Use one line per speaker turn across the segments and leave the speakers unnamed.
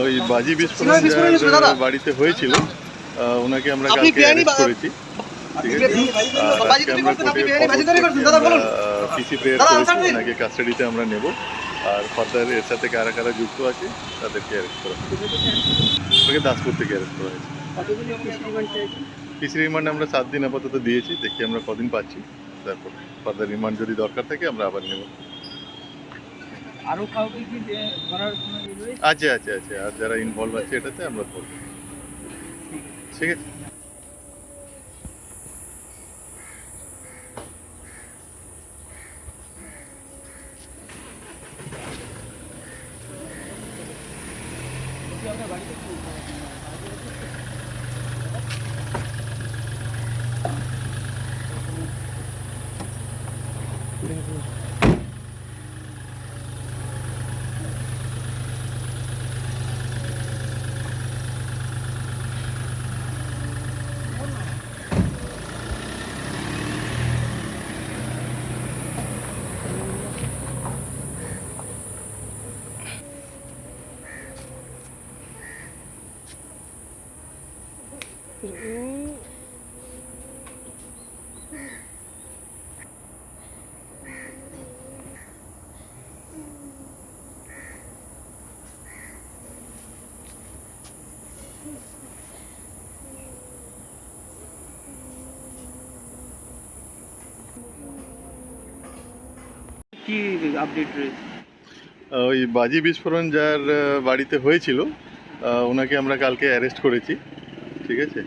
ওই বাজি বিস্ফোরণ যার বাড়িতে হয়েছিল ওনাকে আমরা কালকে অ্যারেস্ট করেছি। ঠিক আছে, আজকে আমরা কোর্টে পিসি প্রেয়ার করেছি, ওনাকে কাস্টাডিতে আমরা নেব। আর ফার্দার এর সাথে কারা কারা যুক্ত আছে তাদেরকে অ্যারেস্ট করা হবে। ওকে দাসপুর থেকে অ্যারেস্ট করা হয়েছে। পিসি রিমান্ড আমরা 7 দিন আপাতত দিয়েছি, দেখি আমরা কদিন পাচ্ছি, তারপর ফার্দার রিমান্ড যদি দরকার থাকে আমরা আবার নেব।
আরো কাউকে কি ধরার কোনো ইয়ে রয়েছে?
আছে আছে আছে, আর যারা ইনভলভ আছে এটাতে আমরা করবো। ঠিক আছে।
আপনার বাড়িতে কি আপডেট রয়েছে?
ওই বাজি বিস্ফোরণ যার বাড়িতে হয়েছিল ওনাকে আমরা কালকে অ্যারেস্ট করেছি। ঠিক আছে,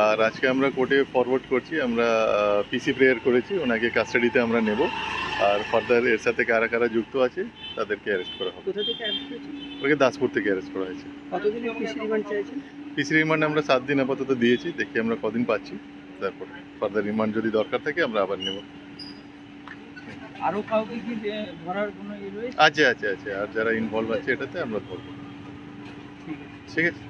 আর আজকে আমরা কোর্টে ফরওয়ার্ড করছি, আমরা পিসি প্রেয়ার করেছি, ওনাকে কাস্টাডিতে আমরা নেব। আর ফার্দার এর সাথে কারা কারা যুক্ত আছে তাদেরকে অ্যারেস্ট করা হবে।
কোথা থেকে অ্যারেস্ট হয়েছে?
ওকে দাসপুর থেকে অ্যারেস্ট করা হয়েছে।
কতদিনের পিসি রিমান্ড চাইছেন?
পিসি রিমান্ড আমরা 7 দিন আপাতত দিয়েছি, দেখি আমরা কদিন পাচ্ছি, তারপর ফার্দার রিমান্ড যদি দরকার থাকে আমরা আবার নেব।
আরো কাউকে কি ধরার কোনো ইয়ে রয়েছে?
আছে আছে আছে, আর যারা ইনভলভ আছে এটাতে আমরা ধরবো। ঠিক আছে।